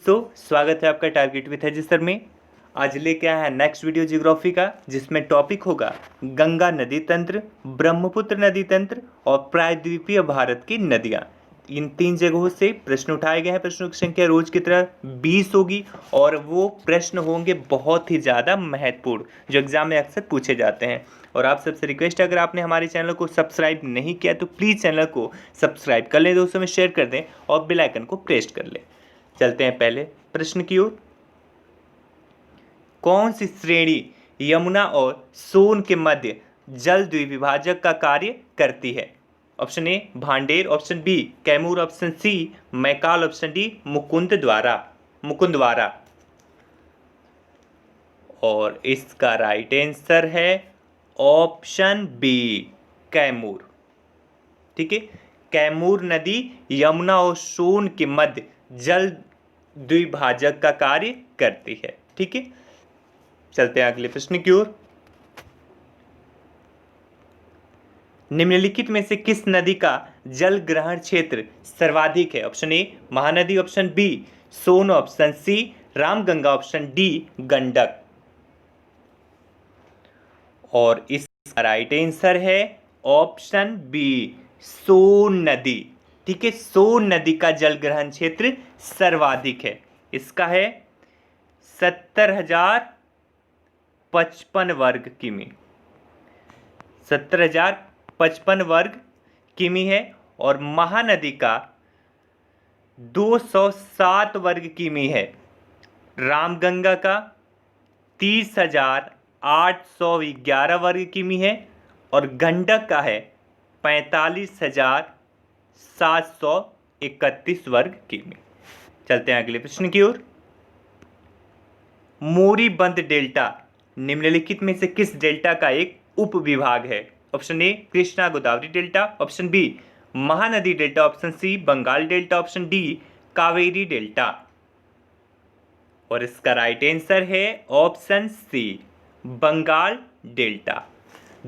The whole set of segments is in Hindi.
स्वागत है आपका टारगेट विथ रजिस्टर में। आज लेके आया है नेक्स्ट वीडियो ज्योग्राफी का, जिसमें टॉपिक होगा गंगा नदी तंत्र, ब्रह्मपुत्र नदी तंत्र और प्रायद्वीपीय भारत की नदियाँ। इन 3 जगहों से प्रश्न उठाए गए हैं। प्रश्नों की संख्या रोज की तरह 20 होगी और वो प्रश्न होंगे बहुत ही ज़्यादा महत्वपूर्ण, जो एग्जाम में अक्सर पूछे जाते हैं। और आप सबसे रिक्वेस्ट है, अगर आपने हमारे चैनल को सब्सक्राइब नहीं किया तो प्लीज़ चैनल को सब्सक्राइब कर लें, दोस्तों में शेयर कर दें और बेल आइकन को प्रेस कर लें। चलते हैं पहले प्रश्न की ओर। कौन सी श्रेणी यमुना और सोन के मध्य जल द्विविभाजक का कार्य करती है? Option A Bhander, option B Kaimur, option C Maikal, option D Mukundwara. और इसका राइट आंसर है ऑप्शन बी कैमूर। ठीक है, कैमूर नदी यमुना और सोन के मध्य जल द्विभाजक का कार्य करती है। ठीक है, चलते हैं अगले प्रश्न की ओर। निम्नलिखित में से किस नदी का जल ग्रहण क्षेत्र सर्वाधिक है? Option A Mahanadi, option B Son, option C Ramganga, option D Gandak. और इसका राइट आंसर है ऑप्शन बी सोन नदी। ठीक है, सोन नदी का जल ग्रहण क्षेत्र सर्वाधिक है। इसका है 70,055 वर्ग किमी, 70,055 वर्ग किमी है। और महानदी का 207 वर्ग किमी है। रामगंगा का 30,811 वर्ग किमी है। और गंडक का है 45,731 वर्ग किमी। चलते हैं अगले प्रश्न की ओर। मोरीबंद डेल्टा निम्नलिखित में से किस डेल्टा का एक उप विभाग है? Option A Krishna Godavari delta, option B Mahanadi delta, option C Bengal delta, option D Kaveri delta. और इसका राइट आंसर है ऑप्शन सी बंगाल डेल्टा।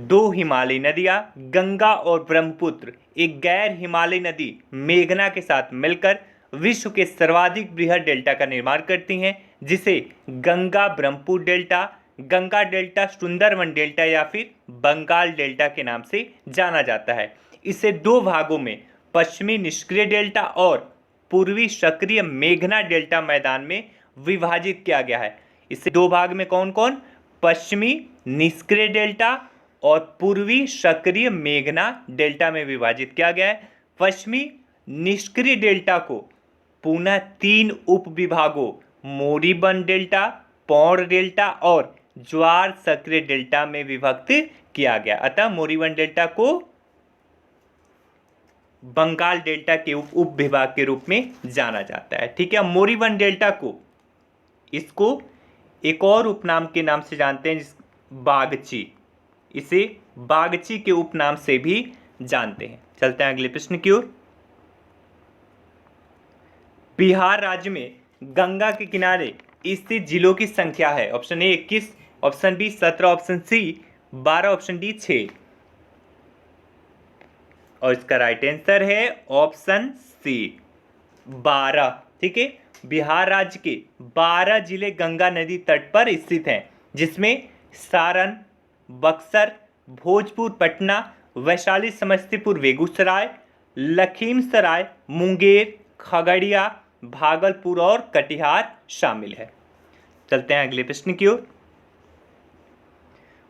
2 हिमालयी नदियां गंगा और ब्रह्मपुत्र एक गैर हिमालयी नदी मेघना के साथ मिलकर विश्व के सर्वाधिक बृहद डेल्टा का निर्माण करती हैं, जिसे Ganga Brahmaputra delta, Ganga delta, Sundarban delta या फिर बंगाल डेल्टा के नाम से जाना जाता है। इसे 2 भागों में पश्चिमी निष्क्रिय डेल्टा और पूर्वी सक्रिय मेघना डेल्टा मैदान में विभाजित किया गया है। इसे 2 भाग में कौन कौन? पश्चिमी निष्क्रिय डेल्टा और पूर्वी सक्रिय मेघना डेल्टा में विभाजित किया गया है। पश्चिमी निष्क्रिय डेल्टा को पुनः 3 उप विभागों मोरीबंद डेल्टा, पौड़ डेल्टा और ज्वार सक्रिय डेल्टा में विभक्त किया गया। अतः मोरीबंद डेल्टा को बंगाल डेल्टा के उप विभाग के रूप में जाना जाता है। ठीक है, मोरीबंद डेल्टा को इसको एक और उपनाम के नाम से जानते हैं, बागची। इसे बागची के उपनाम से भी जानते हैं। चलते हैं अगले प्रश्न की ओर। बिहार राज्य में गंगा के किनारे स्थित जिलों की संख्या है? Option A 21, option B 17, option C 12, option D 6। और इसका राइट आंसर है ऑप्शन सी 12। ठीक है, बिहार राज्य के 12 जिले गंगा नदी तट पर स्थित हैं, जिसमें सारण, बक्सर, भोजपुर, पटना, वैशाली, समस्तीपुर, बेगूसराय, लखीमसराय, मुंगेर, खगड़िया, भागलपुर और कटिहार शामिल है। चलते हैं अगले प्रश्न की ओर।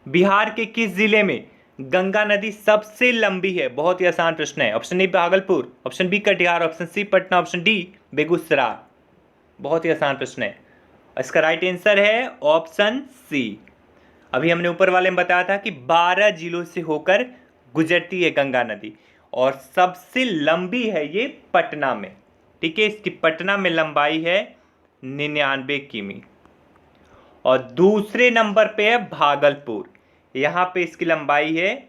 बिहार के किस जिले में गंगा नदी सबसे लंबी है? बहुत ही आसान प्रश्न है। Option A Bhagalpur, option B Katihar, option C Patna, option D Begusarai. बहुत ही आसान प्रश्न है। इसका राइट आंसर है ऑप्शन सी। अभी हमने ऊपर वाले में बताया था कि 12 जिलों से होकर गुजरती है गंगा नदी और सबसे लंबी है ये पटना में। ठीक है, इसकी पटना में लंबाई है 99 किमी। और दूसरे नंबर पे है भागलपुर, यहाँ पे इसकी लंबाई है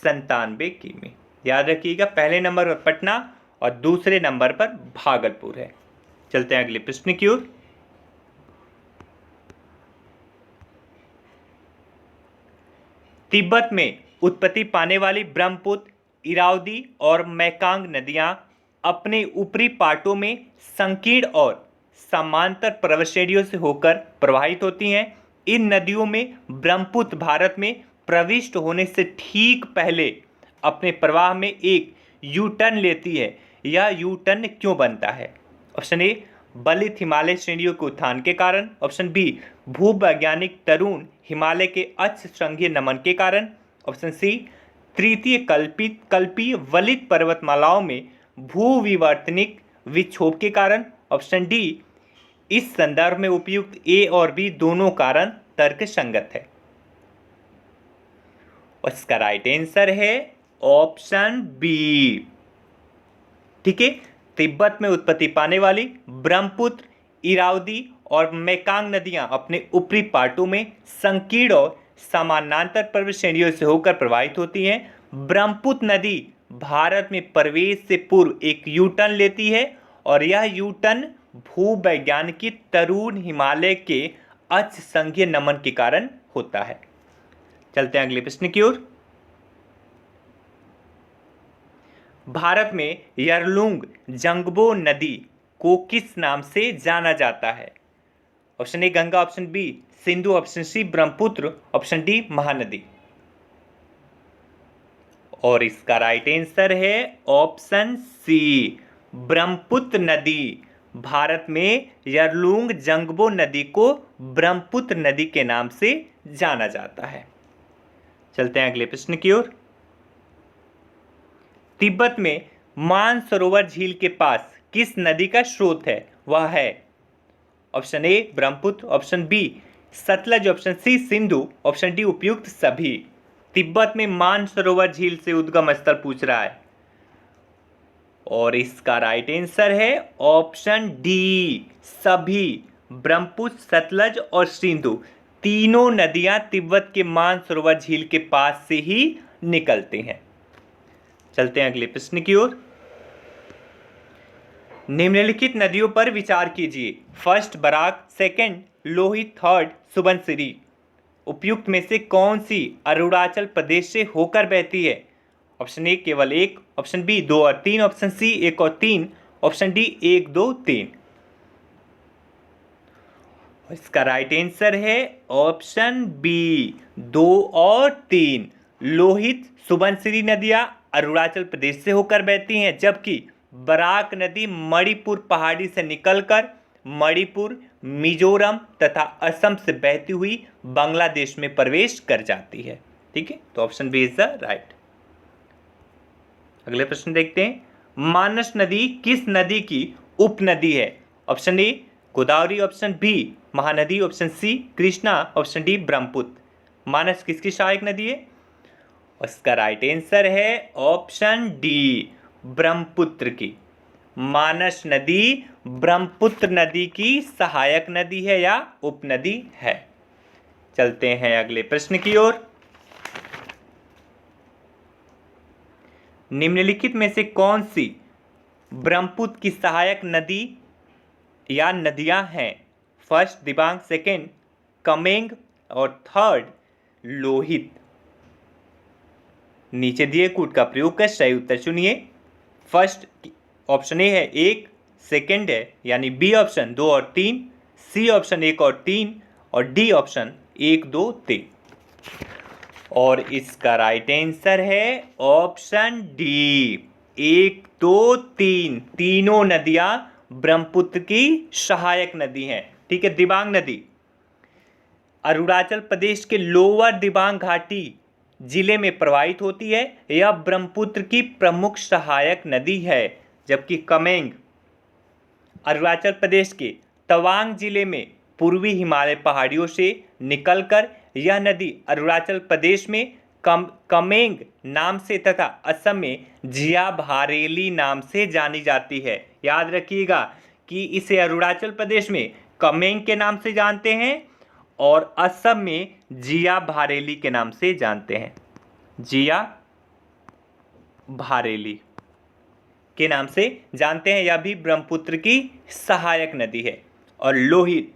97 किमी। याद रखिएगा, पहले नंबर पर पटना और दूसरे नंबर पर भागलपुर है। चलते हैं अगले प्रश्न की ओर। तिब्बत में उत्पत्ति पाने वाली ब्रह्मपुत्र, इरावदी और मैकांग नदियां अपने ऊपरी पाटों में संकीर्ण और समांतर पर्वत श्रेणियों से होकर प्रवाहित होती हैं। इन नदियों में ब्रह्मपुत्र भारत में प्रविष्ट होने से ठीक पहले अपने प्रवाह में एक यू टर्न लेती है। यह यू टर्न क्यों बनता है? ऑप्शन ए, बलित हिमालय श्रेणियों के उत्थान के कारण। ऑप्शन बी, भूवैज्ञानिक तरुण हिमालय के अक्ष श्रृंगीय नमन के कारण। ऑप्शन सी, तृतीय कल्पीय वलित पर्वतमालाओं में भूविवर्तनिक विक्षोभ के कारण। ऑप्शन डी, इस संदर्भ में उपयुक्त ए और बी दोनों कारण तर्क संगत है। और इसका राइट आंसर है ऑप्शन बी। ठीक है, तिब्बत में उत्पत्ति पाने वाली ब्रह्मपुत्र, इरावदी और मेकांग नदियां अपने ऊपरी पार्टों में संकीर्ण और समानांतर पर्वत श्रेणियों से होकर प्रवाहित होती हैं। ब्रह्मपुत्र नदी भारत में प्रवेश से पूर्व एक यू टर्न लेती है और यह यू टर्न भूवैज्ञानिकी तरुण हिमालय के अक्ष संघीय नमन के कारण होता है। चलते हैं अगले प्रश्न की ओर। भारत में यरलुंग जंगबो नदी को किस नाम से जाना जाता है? Option A Ganga, option B Sindhu, option C Brahmaputra, option D Mahanadi. और इसका राइट आंसर है ऑप्शन सी, ब्रह्मपुत्र नदी। भारत में यरलुंग जंगबो नदी को ब्रह्मपुत्र नदी के नाम से जाना जाता है। चलते हैं अगले प्रश्न की ओर। तिब्बत में मानसरोवर झील के पास किस नदी का स्रोत है? वह है option A Brahmaputra, option B Sutlej, option C Sindhu, option D उपयुक्त सभी। तिब्बत में मानसरोवर झील से उद्गम स्थल पूछ रहा है और इसका राइट आंसर है ऑप्शन डी, सभी। ब्रह्मपुत्र, सतलज और सिंधु तीनों नदियां तिब्बत के मानसरोवर झील के पास से ही निकलती हैं। चलते हैं अगले प्रश्न की ओर। निम्नलिखित नदियों पर विचार कीजिए। First Barak, second Lohit, third Subansiri. उपयुक्त में से कौन सी अरुणाचल प्रदेश से होकर बहती है? ऑप्शन ए केवल एक, ऑप्शन बी 2 और 3, ऑप्शन सी 1 और 3, ऑप्शन डी 1, 2, 3। इसका राइट आंसर है ऑप्शन बी 2 और 3। लोहित, सुबनसिरी नदियां अरुणाचल प्रदेश से होकर बहती हैं, जबकि बराक नदी मणिपुर पहाड़ी से निकलकर मणिपुर, मिजोरम तथा असम से बहती हुई बांग्लादेश में प्रवेश कर जाती है। ठीक है, तो option B is the right. अगले प्रश्न देखते हैं। मानस नदी किस नदी की उपनदी है? Option A Godavari, option B Mahanadi, option C Krishna, option D Brahmaputra. Manas किसकी सहायक नदी है? उसका राइट आंसर है ऑप्शन डी, ब्रह्मपुत्र की। मानस नदी ब्रह्मपुत्र नदी की सहायक नदी है या उपनदी है। चलते हैं अगले प्रश्न की ओर। निम्नलिखित में से कौन सी ब्रह्मपुत्र की सहायक नदी या नदियां हैं? फर्स्ट दिबांग, सेकंड कमेंग और थर्ड लोहित। नीचे दिए कूट का प्रयोग कर सही उत्तर चुनिए। फर्स्ट ऑप्शन ए है 1, सेकंड है यानी बी ऑप्शन 2 और 3, सी ऑप्शन 1 और 3 और डी ऑप्शन 1, 2, 3। और इसका राइट आंसर है ऑप्शन डी 1, 2, 3। तीनों नदियां ब्रह्मपुत्र की सहायक नदी हैं। ठीक है, दिबांग नदी अरुणाचल प्रदेश के लोअर दिबांग घाटी जिले में प्रवाहित होती है। यह ब्रह्मपुत्र की प्रमुख सहायक नदी है, जबकि कमेंग अरुणाचल प्रदेश के तवांग जिले में पूर्वी हिमालय पहाड़ियों से निकलकर यह नदी अरुणाचल प्रदेश में कमेंग नाम से तथा असम में जिया भारेली नाम से जानी जाती है। याद रखिएगा कि इसे अरुणाचल प्रदेश में कमेंग के नाम से जानते हैं और असम में जिया भारेली के नाम से जानते हैं। जिया भारेली के नाम से जानते हैं। यह भी ब्रह्मपुत्र की सहायक नदी है। और लोहित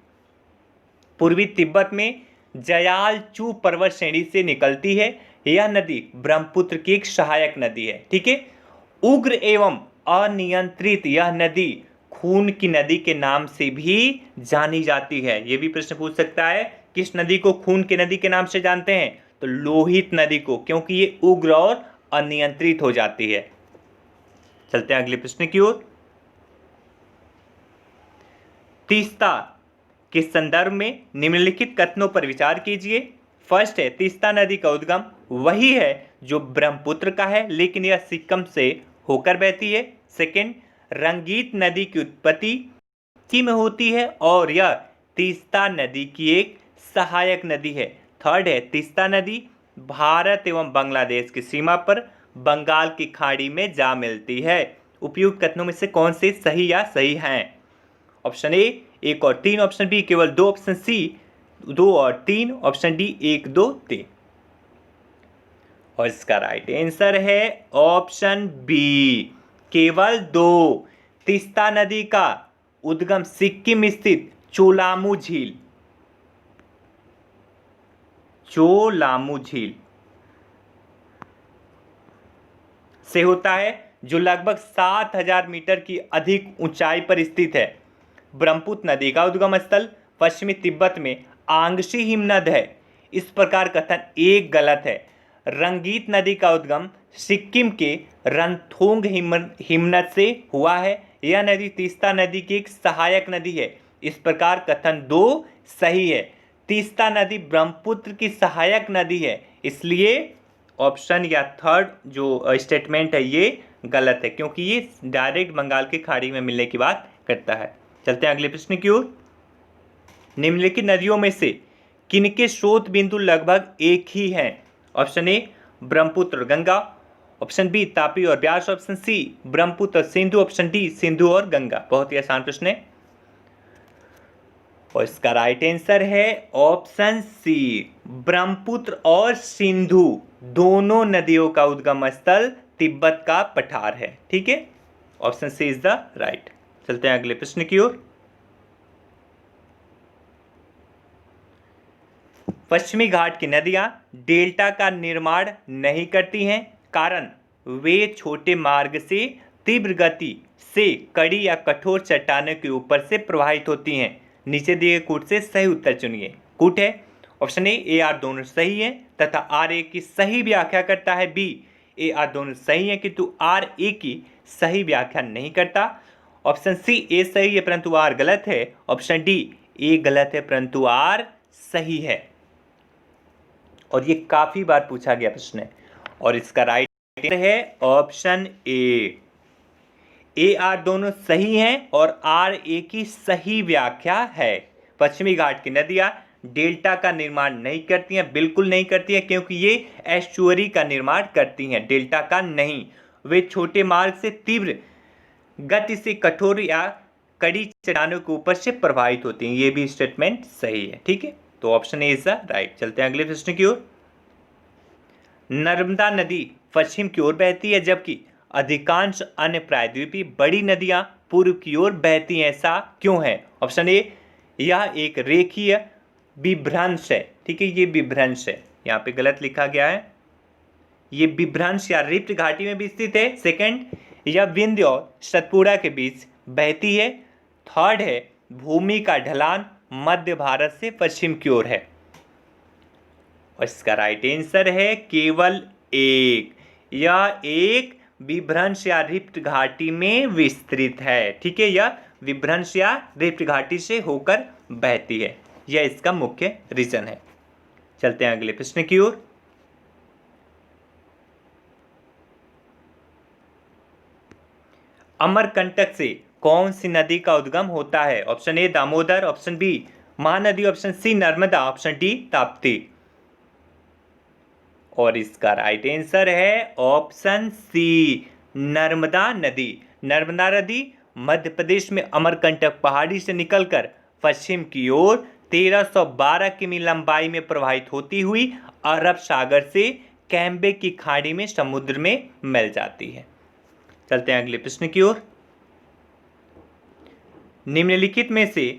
पूर्वी तिब्बत में जयालचू पर्वत श्रेणी से निकलती है। यह नदी ब्रह्मपुत्र की एक सहायक नदी है। ठीक है, उग्र एवं अनियंत्रित यह नदी खून की नदी के नाम से भी जानी जाती है? ये भी प्रश्न पूछ सकता है। किस नदी को खून की नदी के नाम से जानते हैं? तो लोहित नदी को, क्योंकि ये उग्र और अनियंत्रित हो जाती है। चलते हैं अगले प्रश्न की ओर। तीस्ता के संदर्भ में निम्नलिखित कथनों पर विचार कीजिए। फर्स्ट है, तीस्ता नदी का उद्गम वही है जो ब्रह्मपुत्र का है, लेकिन यह सिक्किम से होकर बहती है। सेकंड, रंगीत नदी की उत्पत्ति में होती है और यह तीस्ता नदी की एक सहायक नदी है। थर्ड है, तीस्ता नदी भारत एवं बांग्लादेश की सीमा पर बंगाल की खाड़ी में जा मिलती है। उपयुक्त कथनों में से कौन से सही या सही हैं? ऑप्शन ए 1 और 3, ऑप्शन बी केवल 2, ऑप्शन सी 2 और 3, ऑप्शन डी 1 2 3। और इसका राइट आंसर है ऑप्शन बी, केवल 2। तीस्ता नदी का उद्गम सिक्किम स्थित चोलामू झील से होता है, जो लगभग 7000 मीटर की अधिक ऊंचाई पर स्थित है। ब्रह्मपुत्र नदी का उद्गम स्थल पश्चिमी तिब्बत में आंगशी हिमनद है। इस प्रकार कथन एक गलत है। रंगीत नदी का उद्गम सिक्किम के रंथोंग हिमनद से हुआ है। यह नदी तीस्ता नदी की एक सहायक नदी है। इस प्रकार कथन 2 सही है। तीस्ता नदी ब्रह्मपुत्र की सहायक नदी है, इसलिए ऑप्शन या थर्ड जो स्टेटमेंट है ये गलत है, क्योंकि ये डायरेक्ट बंगाल की खाड़ी में मिलने की बात करता है। चलते हैं अगले प्रश्न की ओर। निम्नलिखित नदियों में से किनके स्रोत बिंदु लगभग एक ही हैं? ऑप्शन ए ब्रह्मपुत्र और गंगा, ऑप्शन बी तापी और ब्यास, ऑप्शन सी ब्रह्मपुत्र और सिंधु, ऑप्शन डी सिंधु और गंगा। बहुत ही आसान प्रश्न है और इसका राइट आंसर है ऑप्शन सी, ब्रह्मपुत्र और सिंधु दोनों नदियों का उद्गम स्थल तिब्बत का पठार है। ठीक है, option C is the right. चलते हैं अगले प्रश्न की ओर। पश्चिमी घाट की नदियां डेल्टा का निर्माण नहीं करती हैं, कारण वे छोटे मार्ग से तीव्र गति से कड़ी या कठोर चट्टानों के ऊपर से प्रवाहित होती हैं। नीचे दिए कूट से सही उत्तर चुनिए। कूट है ऑप्शन ए आर दोनों सही है तथा आर ए की सही व्याख्या करता है। बी ए आर दोनों सही है किंतु आर ए की सही व्याख्या नहीं करता। ऑप्शन सी ए सही है परंतु आर गलत है। ऑप्शन डी ए गलत है परंतु आर सही है। और ये काफी बार पूछा गया प्रश्न है और इसका राइट है ऑप्शन ए आर दोनों सही हैं और आर ए की सही व्याख्या है। पश्चिमी घाट की नदियां डेल्टा का निर्माण नहीं करती हैं, बिल्कुल नहीं करती हैं, क्योंकि ये एस्चुअरी का निर्माण करती हैं, डेल्टा का नहीं। वे छोटे मार्ग से तीव्र गति से कठोर या कड़ी चट्टानों के ऊपर से प्रभावित होती हैं। ये भी स्टेटमेंट सही है। ठीक है, तो option A is the right. चलते हैं अगले प्रश्न की ओर। नर्मदा नदी पश्चिम की ओर बहती है जबकि अधिकांश अन्य प्रायद्वीपीय बड़ी नदियां पूर्व की ओर बहती हैं, ऐसा क्यों है? ऑप्शन ए यह एक रेखीय विभ्रंश है। ठीक है, ये विभ्रंश है, यहाँ पे गलत लिखा गया है। ये विभ्रंश या रिफ्ट घाटी में भी स्थित है। सेकंड, यह विंध्य और सतपुड़ा के बीच बहती है। थर्ड है भूमि का ढलान मध्य भारत से पश्चिम की ओर है। और इसका राइट आंसर है केवल एक, यह एक विभ्रंश या रिफ्ट घाटी में विस्तृत है। ठीक है, यह विभ्रंश या रिफ्ट घाटी से होकर बहती है, यह इसका मुख्य रीजन है। चलते हैं अगले प्रश्न की ओर। अमरकंटक से कौन सी नदी का उद्गम होता है? Option A Damodar, option B Mahanadi, option C Narmada, option D Tapti. और इसका राइट आंसर है ऑप्शन सी नर्मदा नदी। नर्मदा नदी मध्य प्रदेश में अमरकंटक पहाड़ी से निकलकर पश्चिम की ओर 1312 किमी लंबाई में प्रवाहित होती हुई अरब सागर से कैम्बे की खाड़ी में समुद्र में मिल जाती है। चलते हैं अगले प्रश्न की ओर। निम्नलिखित में से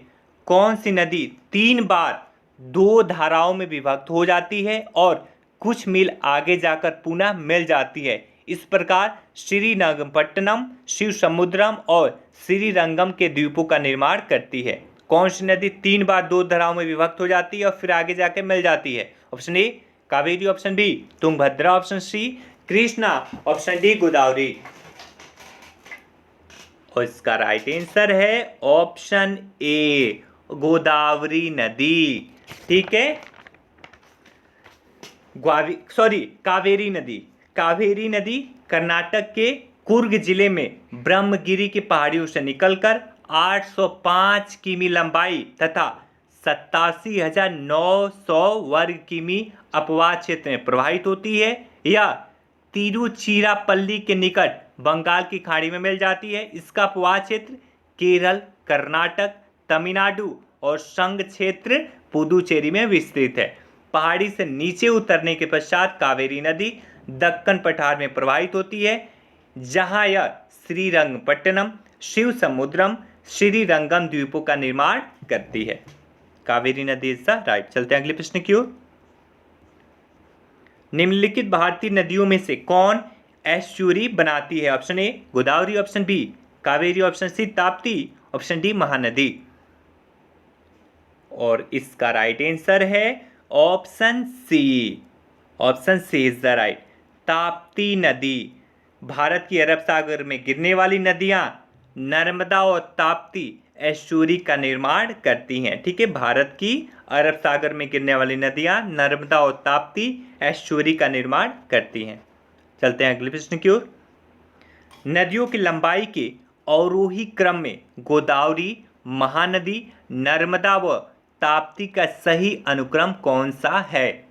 कौन सी नदी 3 बार 2 धाराओं में विभक्त हो जाती है और कुछ मील आगे जाकर पुनः मिल जाती है? इस प्रकार श्रीरंगपट्टनम, शिवसमुद्रम और श्रीरंगम के द्वीपों का निर्माण करती है। कौन सी नदी 3 बार 2 धाराओं में विभक्त हो जाती है और फिर आगे जाके मिल जाती है? Option A Kaveri, option B Tungabhadra, option C Krishna, option D Godavari. और इसका राइट आंसर है ऑप्शन ए गोदावरी नदी। ठीक है, कावेरी नदी। कावेरी नदी कर्नाटक के कुर्ग जिले में ब्रह्मगिरी की पहाड़ियों से निकलकर 805 किमी लंबाई तथा 87,900 वर्ग किमी अपवाद क्षेत्र में प्रवाहित होती है या तिरुचिरापल्ली के निकट बंगाल की खाड़ी में मिल जाती है। इसका अपवाद क्षेत्र केरल, कर्नाटक, तमिलनाडु और संघ क्षेत्र पुदुचेरी में विस्तृत है। पहाड़ी से नीचे उतरने के पश्चात कावेरी नदी दक्कन पठार में प्रवाहित होती है, जहां यह श्रीरंगपट्टनम, शिवसमुद्रम, श्रीरंगम द्वीपों का निर्माण करती है। कावेरी नदी इज द राइट। चलते हैं अगले प्रश्न की ओर। निम्नलिखित भारतीय नदियों में से कौन एस्चुरी बनाती है? Option A Godavari, option B Kaveri, option C Tapti, option D Mahanadi. और इसका राइट आंसर है option C. Option C is the right. Tapti नदी। भारत की अरब सागर में गिरने वाली नदियां नर्मदा और ताप्ती एस्चुरी का निर्माण करती हैं। ठीक है, भारत की अरब सागर में गिरने वाली नदियां नर्मदा और ताप्ती एस्चुरी का निर्माण करती हैं। चलते हैं अगले प्रश्न की ओर। नदियों की लंबाई के अवरोही क्रम में गोदावरी, महानदी, नर्मदा व ताप्ती का सही अनुक्रम कौन सा है?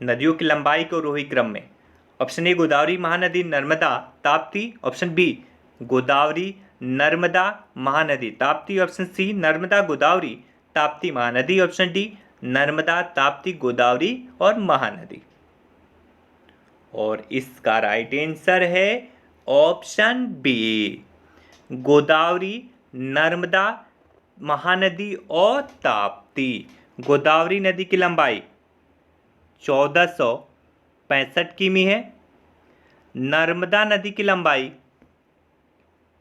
नदियों की लंबाई के अवरोही क्रम में option A Godavari, Mahanadi, Narmada, Tapti, option B Godavari, Narmada, Mahanadi, Tapti, option C Narmada, Godavari, Tapti, Mahanadi, option D Narmada, Tapti, Godavari और महानदी। और इसका राइट आंसर है ऑप्शन बी गोदावरी, नर्मदा, महानदी और ताप्ती। गोदावरी नदी की लंबाई 1465 किमी है। नर्मदा नदी की लंबाई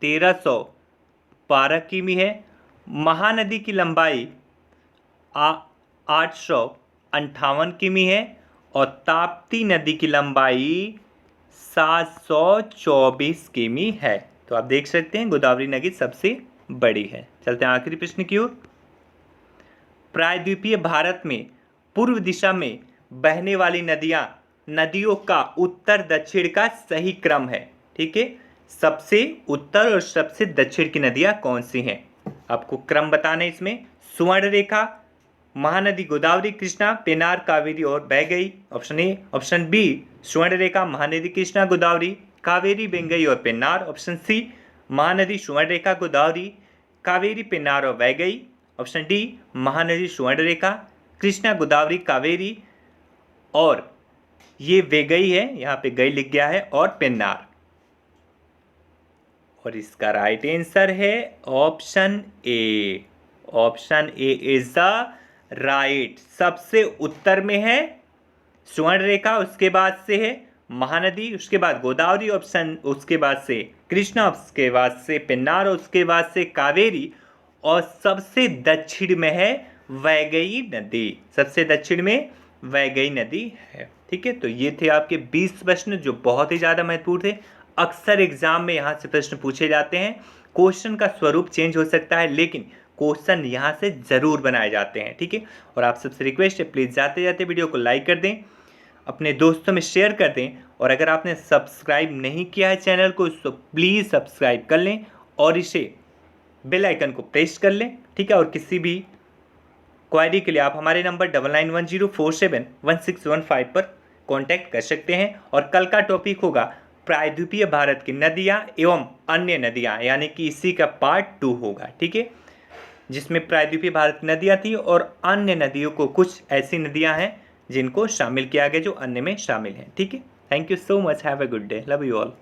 1312 किमी है। महानदी की लंबाई 858 किमी है और ताप्ती नदी की लंबाई 724 किमी है। तो आप देख सकते हैं गोदावरी नदी सबसे बड़ी है। चलते हैं आखिरी प्रश्न की ओर। प्रायद्वीपीय भारत में पूर्व दिशा में बहने वाली नदियों का उत्तर दक्षिण का सही क्रम है। ठीक है, सबसे उत्तर और सबसे दक्षिण की नदियां कौन सी हैं? आपको क्रम बताना है इसमें। सुवर्ण रेखा, महानदी गोदावरी, कृष्णा, पेनार, कावेरी और Vaigai. Option A, option B Suvarnarekha, Mahanadi, Krishna, Godavari, Kaveri, बेंगई और पेन्नार। ऑप्शन सी महानदी, सुवर्ण रेखा, गोदावरी, कावेरी, पेन्नार और वैगई। ऑप्शन डी महानदी, सुवर्ण रेखा, कृष्णा, गोदावरी, कावेरी और ये वेगई है, यहाँ पे गई लिख गया है, और पेन्नार। और इसका राइट आंसर है option A. Option A is the right. सबसे उत्तर में है सुवर्ण रेखा, उसके बाद से है महानदी, उसके बाद गोदावरी, ऑप्शन उसके बाद से कृष्णा, उसके बाद से पेन्नार, उसके बाद से कावेरी और सबसे दक्षिण में है वैगई नदी। सबसे दक्षिण में वैगई नदी है। ठीक है, तो ये थे आपके 20 प्रश्न जो बहुत ही ज़्यादा महत्वपूर्ण थे। अक्सर एग्जाम में यहाँ से प्रश्न पूछे जाते हैं। क्वेश्चन का स्वरूप चेंज हो सकता है लेकिन क्वेश्चन यहाँ से ज़रूर बनाए जाते हैं। ठीक है, और आप सबसे रिक्वेस्ट है प्लीज़ जाते जाते वीडियो को लाइक कर दें, अपने दोस्तों में शेयर कर दें और अगर आपने सब्सक्राइब नहीं किया है चैनल को तो प्लीज़ सब्सक्राइब कर लें और इसे बेल आइकन को प्रेस कर लें। ठीक है, और किसी भी क्वायरी के लिए आप हमारे नंबर 9910471615 पर कांटेक्ट कर सकते हैं। और कल का टॉपिक होगा प्रायद्वीपीय भारत की नदियां एवं अन्य नदियां, यानी कि इसी का पार्ट 2 होगा। ठीक है, जिसमें प्रायद्वीपीय भारत की नदियां थी और अन्य नदियों को कुछ ऐसी नदियां हैं जिनको शामिल किया गया जो अन्य में शामिल हैं। ठीक है, thank you so much, have a good day, love you all.